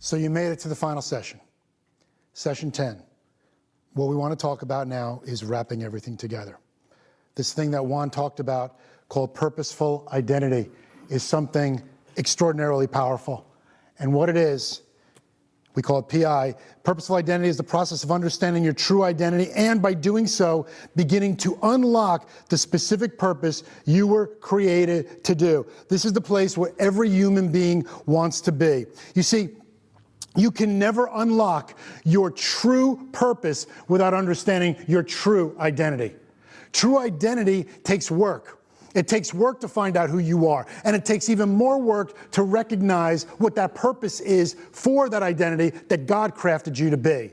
So you made it to the final session, session 10. What we want to talk about now is wrapping everything together. This thing that Juan talked about called purposeful identity is something extraordinarily powerful. And what it is, we call it PI. Purposeful identity is the process of understanding your true identity and by doing so, beginning to unlock the specific purpose you were created to do. This is the place where every human being wants to be. You see, you can never unlock your true purpose without understanding your true identity. True identity takes work. It takes work to find out who you are, and it takes even more work to recognize what that purpose is for that identity that God crafted you to be.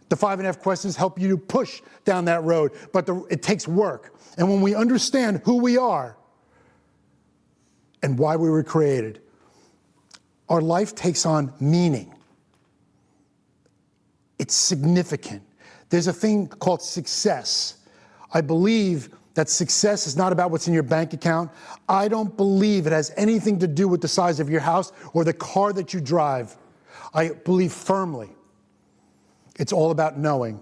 The 5.5 questions help you to push down that road, but it takes work. And when we understand who we are and why we were created, our life takes on meaning. It's significant. There's a thing called success. I believe that success is not about what's in your bank account. I don't believe it has anything to do with the size of your house or the car that you drive. I believe firmly it's all about knowing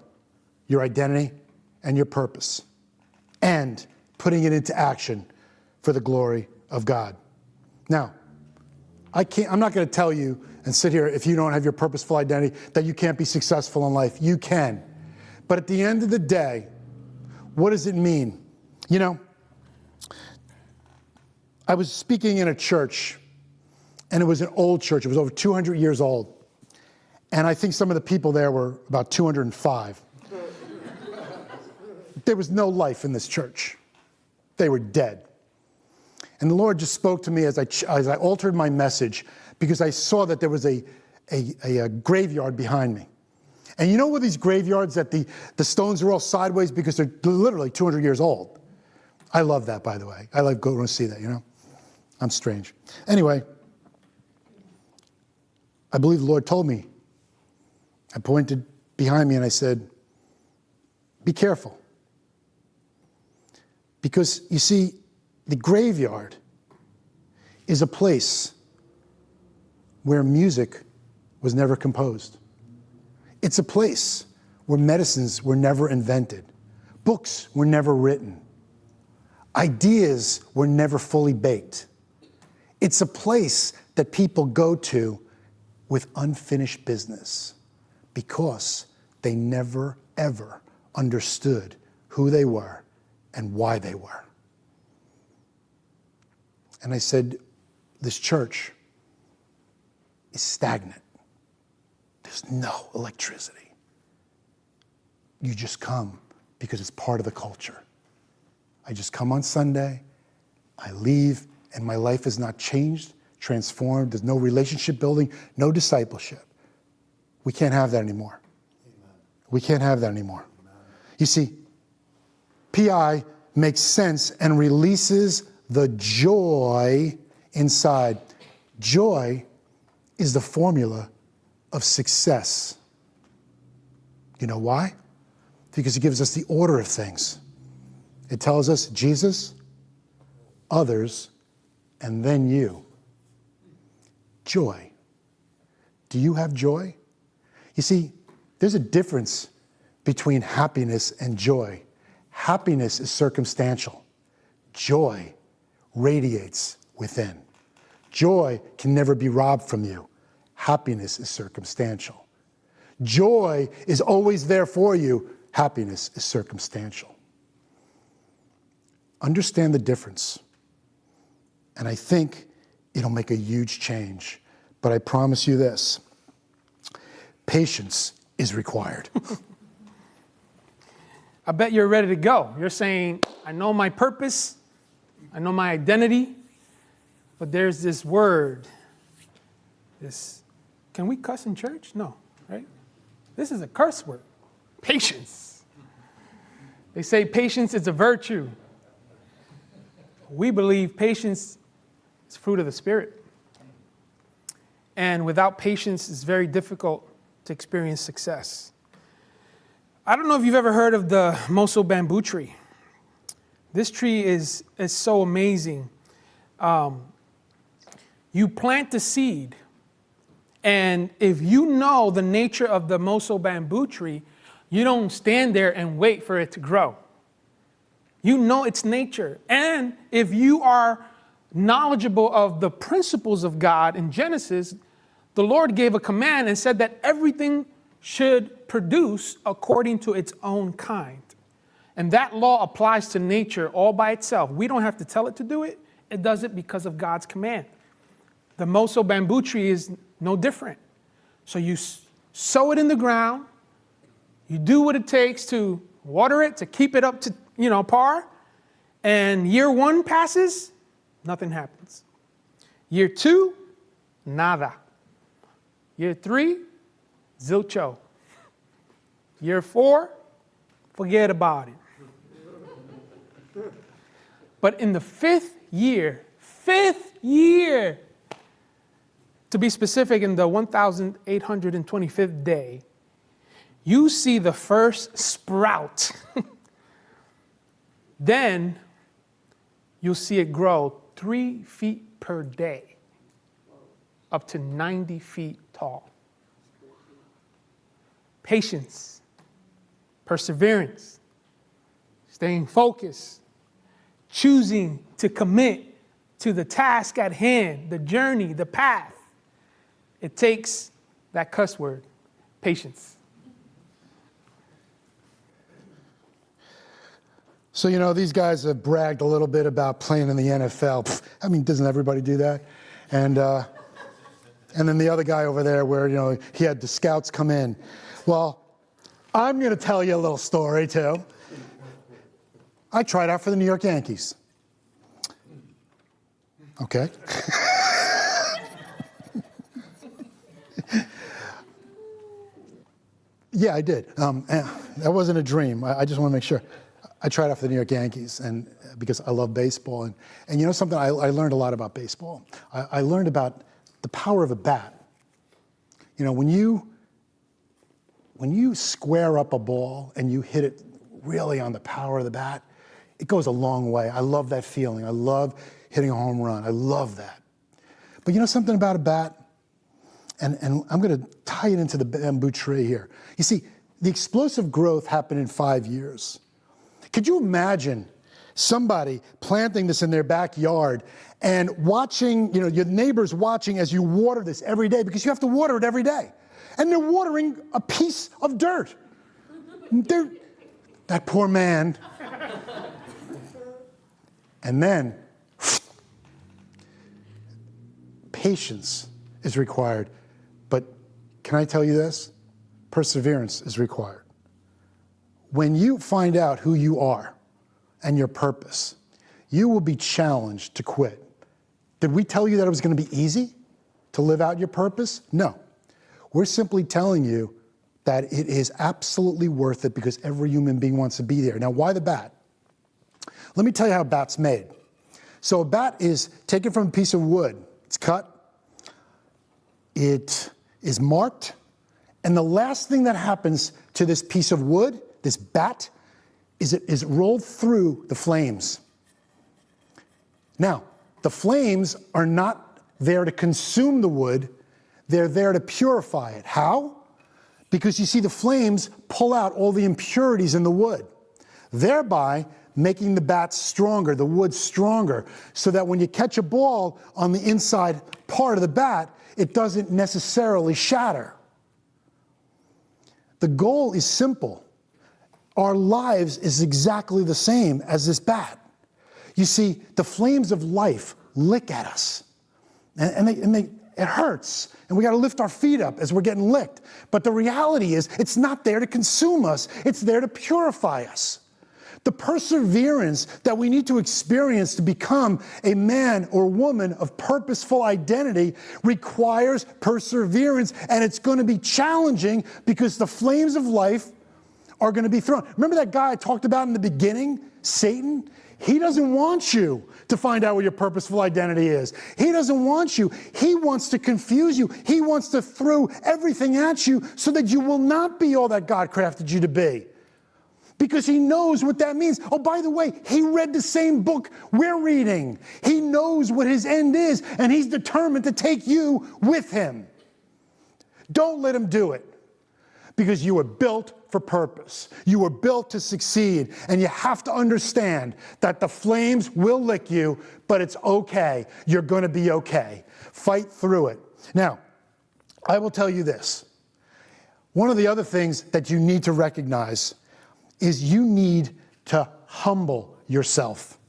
your identity and your purpose and putting it into action for the glory of God. Now, I'm not going to tell you and sit here if you don't have your purposeful identity that you can't be successful in life. You can. But at the end of the day, what does it mean? You know, I was speaking in a church, and it was an old church. It was over 200 years old. And I think some of the people there were about 205. There was no life in this church. They were dead. And the Lord just spoke to me as I altered my message because I saw that there was a graveyard behind me. And you know where these graveyards that the stones are all sideways because they're literally 200 years old? I love that, by the way. I like going to see that, you know? I'm strange. Anyway, I believe the Lord told me. I pointed behind me and I said, be careful. Because, you see, the graveyard is a place where music was never composed. It's a place where medicines were never invented. Books were never written. Ideas were never fully baked. It's a place that people go to with unfinished business because they never, ever understood who they were and why they were. And I said, this church is stagnant. There's no electricity. You just come because it's part of the culture. I just come on Sunday, I leave, and my life is not changed, transformed. There's no relationship building, no discipleship. We can't have that anymore. Amen. We can't have that anymore. Amen. You see, PI makes sense and releases the joy inside. Joy is the formula of success. You know why? Because it gives us the order of things. It tells us Jesus, others, and then you. Joy. Do you have joy? You see, there's a difference between happiness and joy. Happiness is circumstantial. Joy radiates within. Joy can never be robbed from you. Happiness is circumstantial. Joy is always there for you. Happiness is circumstantial. Understand the difference. And I think it'll make a huge change. But I promise you this, patience is required. I bet you're ready to go. You're saying, I know my purpose, I know my identity, but there's this word, can we cuss in church? No, right? This is a curse word, patience. They say patience is a virtue. We believe patience is fruit of the Spirit. And without patience, it's very difficult to experience success. I don't know if you've ever heard of the Moso bamboo tree. This tree is so amazing. You plant the seed, And if you know the nature of the Moso bamboo tree, you don't stand there and wait for it to grow. You know its nature. And if you are knowledgeable of the principles of God in Genesis, the Lord gave a command and said that everything should produce according to its own kind. And that law applies to nature all by itself. We don't have to tell it to do it. It does it because of God's command. The Moso bamboo tree is no different. So you sow it in the ground. You do what it takes to water it, to keep it up to, par. And year 1 passes, nothing happens. Year 2, nada. Year 3, zilcho. Year 4, forget about it. But in the fifth year, to be specific, in the 1,825th day, you see the first sprout. Then you'll see it grow 3 feet per day, up to 90 feet tall. Patience, perseverance, staying focused, choosing to commit to the task at hand, the journey, the path. It takes that cuss word, patience. So, these guys have bragged a little bit about playing in the NFL. I mean, doesn't everybody do that? And then the other guy over there where, he had the scouts come in. Well, I'm going to tell you a little story, too. I tried out for the New York Yankees. Okay. Yeah, I did. That wasn't a dream. I just want to make sure. I tried out for the New York Yankees, and because I love baseball. And something, I learned a lot about baseball. I learned about the power of a bat. When you square up a ball and you hit it really on the power of the bat, it goes a long way. I love that feeling. I love hitting a home run. I love that. But something about a bat, and I'm going to tie it into the bamboo tree here. You see, the explosive growth happened in 5 years. Could you imagine somebody planting this in their backyard and watching, your neighbors watching as you water this every day, because you have to water it every day. And they're watering a piece of dirt. That poor man. And then, patience is required. But can I tell you this? Perseverance is required. When you find out who you are and your purpose, you will be challenged to quit. Did we tell you that it was going to be easy to live out your purpose? No. We're simply telling you that it is absolutely worth it because every human being wants to be there. Now, why the bat? Let me tell you how a bat's made. So a bat is taken from a piece of wood. It's cut. It is marked. And the last thing that happens to this piece of wood, this bat, is it is rolled through the flames. Now, the flames are not there to consume the wood. They're there to purify it. How? Because you see, the flames pull out all the impurities in the wood, thereby making the bat stronger, the wood stronger, so that when you catch a ball on the inside part of the bat, it doesn't necessarily shatter. The goal is simple. Our lives is exactly the same as this bat. You see, the flames of life lick at us, and it hurts, and we got to lift our feet up as we're getting licked. But the reality is, it's not there to consume us. It's there to purify us. The perseverance that we need to experience to become a man or woman of purposeful identity requires perseverance, and it's going to be challenging because the flames of life are going to be thrown. Remember that guy I talked about in the beginning, Satan? He doesn't want you to find out what your purposeful identity is. He doesn't want you. He wants to confuse you. He wants to throw everything at you so that you will not be all that God crafted you to be. Because he knows what that means. Oh, by the way, he read the same book we're reading. He knows what his end is, and he's determined to take you with him. Don't let them do it. Because you were built for purpose. You were built to succeed. And you have to understand that the flames will lick you, but it's okay. You're going to be okay. Fight through it. Now, I will tell you this. One of the other things that you need to recognize is you need to humble yourself.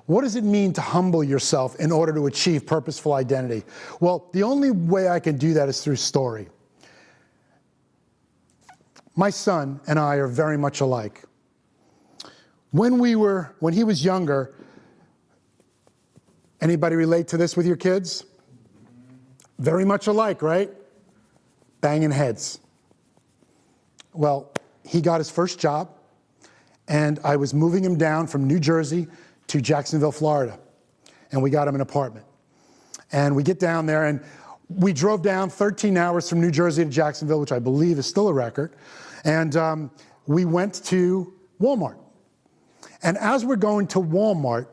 What does it mean to humble yourself in order to achieve purposeful identity? Well, the only way I can do that is through story. My son and I are very much alike. When he was younger, anybody relate to this with your kids? Very much alike, right? Banging heads. Well, he got his first job, and I was moving him down from New Jersey to Jacksonville, Florida, and we got him an apartment. And we get down there, and we drove down 13 hours from New Jersey to Jacksonville, which I believe is still a record. And we went to Walmart. And as we're going to Walmart,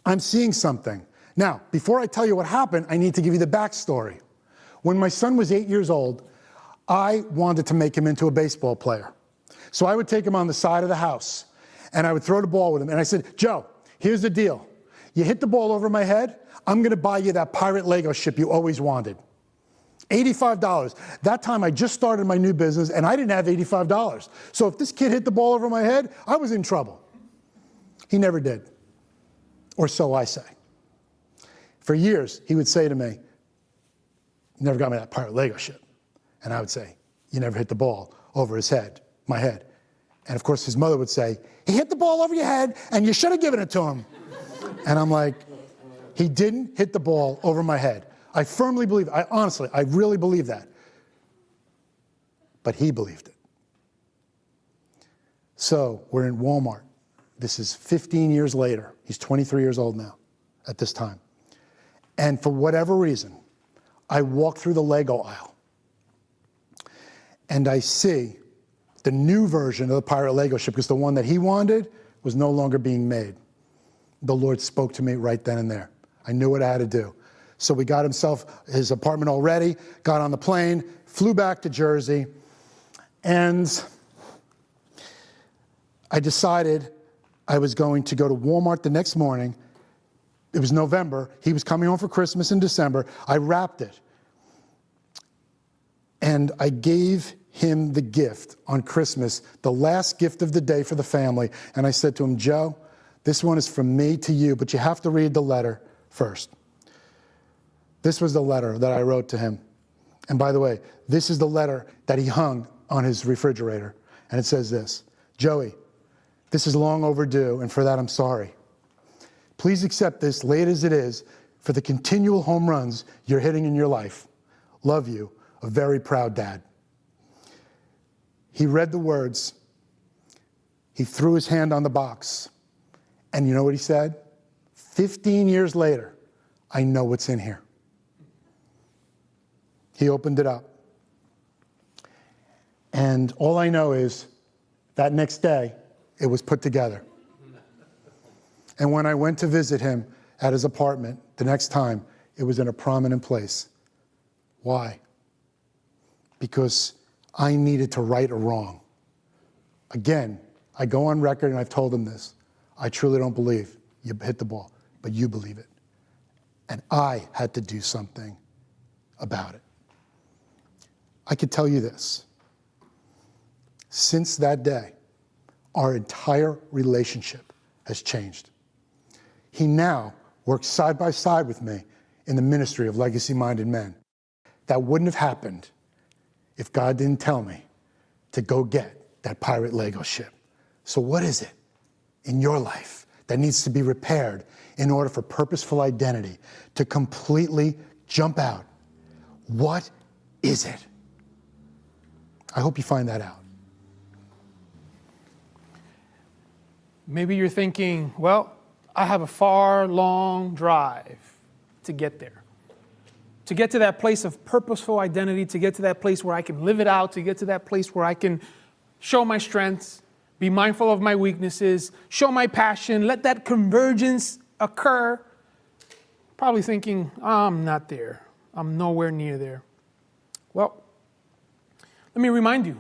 I'm seeing something. Now, before I tell you what happened, I need to give you the backstory. When my son was 8 years old, I wanted to make him into a baseball player. So I would take him on the side of the house, and I would throw the ball with him. And I said, Joe, here's the deal. You hit the ball over my head, I'm going to buy you that pirate Lego ship you always wanted. $85. That time I just started my new business and I didn't have $85. So if this kid hit the ball over my head, I was in trouble. He never did. Or so I say. For years, he would say to me, you never got me that pirate Lego ship. And I would say, you never hit the ball over my head. And of course his mother would say, he hit the ball over your head and you should have given it to him. And I'm like, he didn't hit the ball over my head. I firmly believe, I really believe that. But he believed it. So we're in Walmart. This is 15 years later. He's 23 years old now at this time. And for whatever reason, I walk through the Lego aisle and I see the new version of the pirate Lego ship, because the one that he wanted was no longer being made. The Lord spoke to me right then and there. I knew what I had to do. So we got his apartment all ready, got on the plane, flew back to Jersey, and I decided I was going to go to Walmart the next morning. It was November. He was coming home for Christmas in December. I wrapped it. And I gave him the gift on Christmas, the last gift of the day for the family. And I said to him, Joe, this one is from me to you, but you have to read the letter first. This was the letter that I wrote to him. And by the way, this is the letter that he hung on his refrigerator. And it says this, Joey, this is long overdue, and for that I'm sorry. Please accept this, late as it is, for the continual home runs you're hitting in your life. Love you, a very proud dad. He read the words. He threw his hand on the box. And you know what he said? 15 years later, I know what's in here. He opened it up. And all I know is that next day, it was put together. And when I went to visit him at his apartment the next time, it was in a prominent place. Why? Because I needed to right a wrong. Again, I go on record and I've told him this. I truly don't believe you hit the ball, but you believe it. And I had to do something about it. I could tell you this. Since that day, our entire relationship has changed. He now works side by side with me in the ministry of legacy-minded men. That wouldn't have happened if God didn't tell me to go get that pirate Lego ship. So what is it in your life that needs to be repaired in order for purposeful identity to completely jump out? What is it? I hope you find that out. Maybe you're thinking, well, I have a far, long drive to get there. To get to that place of purposeful identity, to get to that place where I can live it out, to get to that place where I can show my strengths, be mindful of my weaknesses, show my passion, let that convergence occur. Probably thinking, I'm not there. I'm nowhere near there. Well, let me remind you.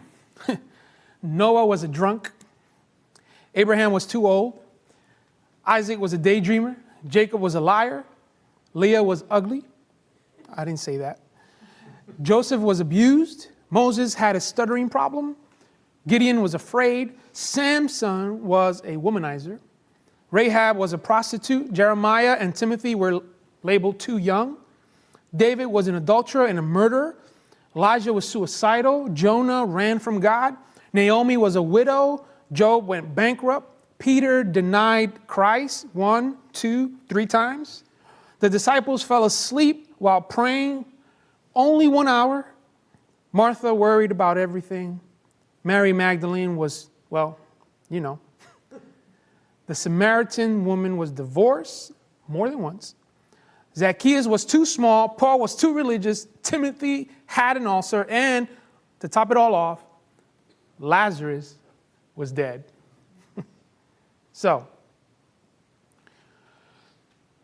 Noah was a drunk. Abraham was too old. Isaac was a daydreamer. Jacob was a liar. Leah was ugly. I didn't say that. Joseph was abused. Moses had a stuttering problem. Gideon was afraid. Samson was a womanizer. Rahab was a prostitute. Jeremiah and Timothy were labeled too young. David was an adulterer and a murderer. Elijah was suicidal. Jonah ran from God. Naomi was a widow. Job went bankrupt. Peter denied Christ 1, 2, 3 times. The disciples fell asleep while praying only 1 hour. Martha worried about everything. Mary Magdalene was, well, you know. The Samaritan woman was divorced more than once. Zacchaeus was too small. Paul was too religious. Timothy had an ulcer. And to top it all off, Lazarus was dead. So,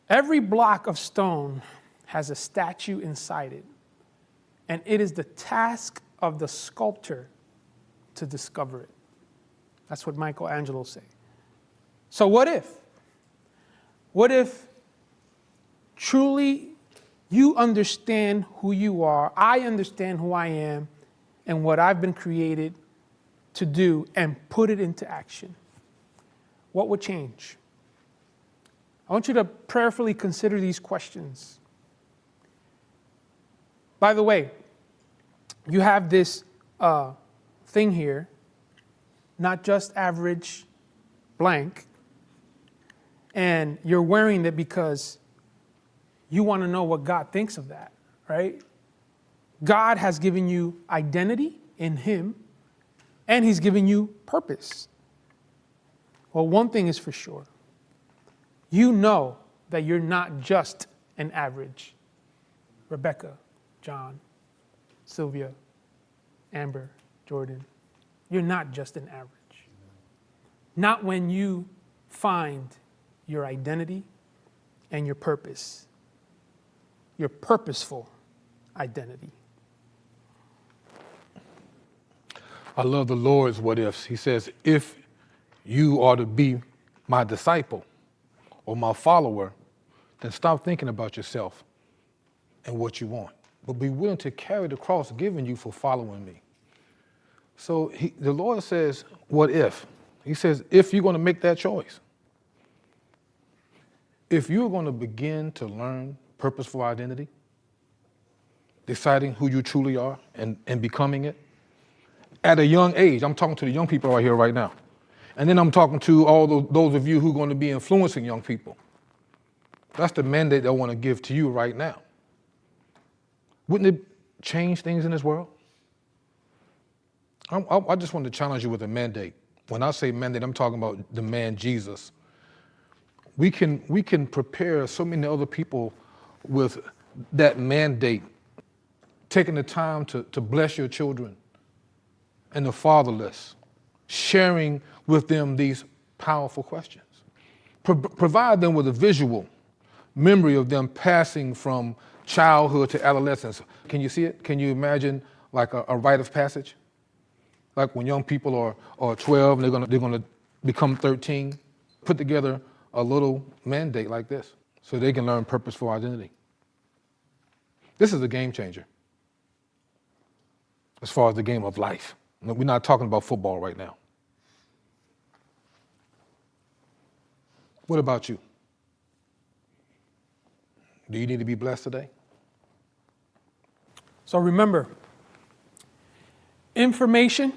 every block of stone has a statue inside it. And it is the task of the sculptor to discover it. That's what Michelangelo said. So what if? What if truly you understand who you are, I understand who I am, and what I've been created to do, and put it into action? What would change? I want you to prayerfully consider these questions. By the way, you have this thing here, not just average blank, and you're wearing it because you want to know what God thinks of that, right? God has given you identity in Him, and He's given you purpose. Well, one thing is for sure. You know that you're not just an average Rebecca, John, Sylvia, Amber, Jordan. You're not just an average. Not when you find your identity and your purpose. Your purposeful identity. I love the Lord's what ifs. He says, if you are to be my disciple or my follower, then stop thinking about yourself and what you want, but be willing to carry the cross given you for following me. So the Lord says, what if? He says, if you're going to make that choice, if you're going to begin to learn purposeful identity, deciding who you truly are and becoming it, at a young age, I'm talking to the young people right here right now. And then I'm talking to all those of you who are going to be influencing young people. That's the mandate I want to give to you right now. Wouldn't it change things in this world? I just want to challenge you with a mandate. When I say mandate, I'm talking about the man Jesus. We can prepare so many other people with that mandate, taking the time to bless your children and the fatherless, sharing with them these powerful questions. Provide them with a visual memory of them passing from childhood to adolescence. Can you see it? Can you imagine like a rite of passage? Like when young people are 12 and they're gonna become 13, put together a little mandate like this so they can learn purposeful identity. This is a game changer as far as the game of life. We're not talking about football right now. What about you? Do you need to be blessed today? So remember, information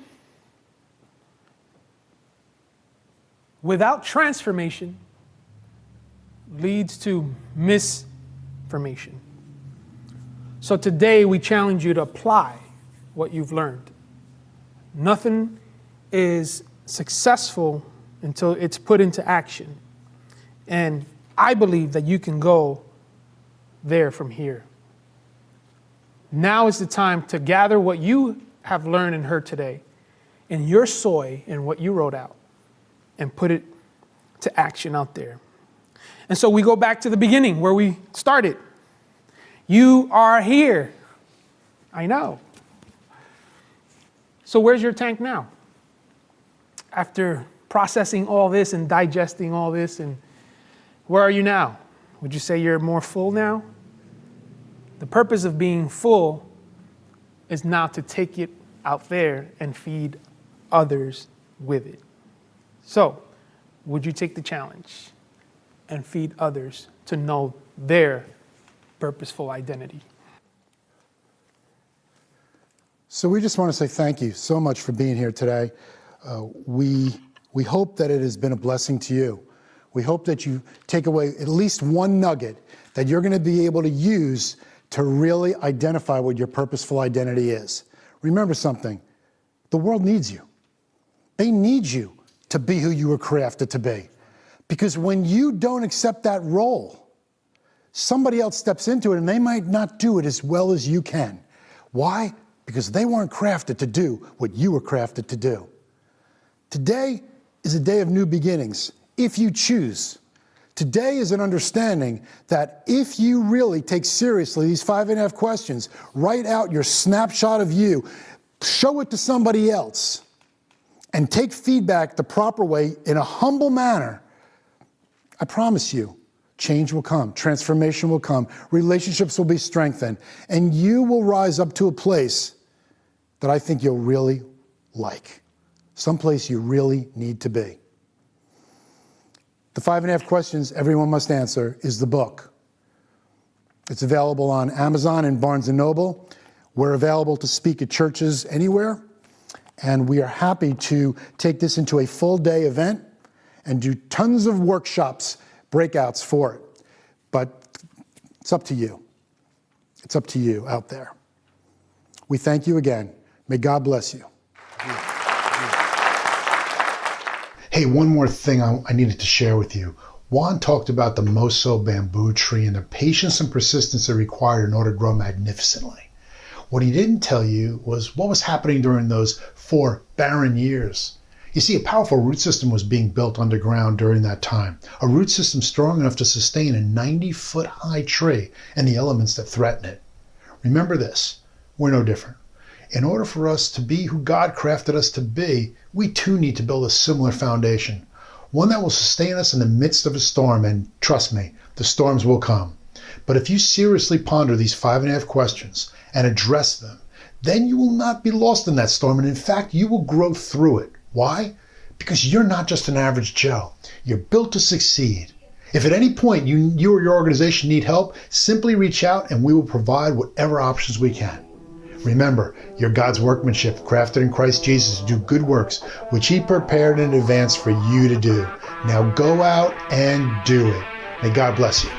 without transformation leads to misinformation. So today we challenge you to apply what you've learned. Nothing is successful until it's put into action. And I believe that you can go there from here. Now is the time to gather what you have learned and heard today in your soy and what you wrote out and put it to action out there. And so we go back to the beginning where we started. You are here. I know. So where's your tank now? After processing all this and digesting all this, and where are you now? Would you say you're more full now? The purpose of being full is now to take it out there and feed others with it. So, would you take the challenge and feed others to know their purposeful identity? So we just want to say thank you so much for being here today. We hope that it has been a blessing to you. We hope that you take away at least one nugget that you're going to be able to use to really identify what your purposeful identity is. Remember something, the world needs you. They need you to be who you were crafted to be. Because when you don't accept that role, somebody else steps into it and they might not do it as well as you can. Why? Because they weren't crafted to do what you were crafted to do. Today is a day of new beginnings, if you choose. Today is an understanding that if you really take seriously these 5.5 questions, write out your snapshot of you, show it to somebody else, and take feedback the proper way in a humble manner, I promise you, change will come, transformation will come, relationships will be strengthened, and you will rise up to a place that I think you'll really like, someplace you really need to be. The 5.5 questions everyone must answer is the book. It's available on Amazon and Barnes & Noble. We're available to speak at churches anywhere. And we are happy to take this into a full-day event and do tons of workshops, breakouts for it. But it's up to you. It's up to you out there. We thank you again. May God bless you. Hey, one more thing I needed to share with you. Juan talked about the Moso bamboo tree and the patience and persistence it required in order to grow magnificently. What he didn't tell you was what was happening during those 4 barren years. You see, a powerful root system was being built underground during that time. A root system strong enough to sustain a 90-foot-high tree and the elements that threaten it. Remember this, we're no different. In order for us to be who God crafted us to be, we too need to build a similar foundation. One that will sustain us in the midst of a storm, and trust me, the storms will come. But if you seriously ponder these 5.5 questions and address them, then you will not be lost in that storm, and in fact, you will grow through it. Why? Because you're not just an average Joe. You're built to succeed. If at any point you or your organization need help, simply reach out and we will provide whatever options we can. Remember, you're God's workmanship, crafted in Christ Jesus to do good works, which He prepared in advance for you to do. Now go out and do it. May God bless you.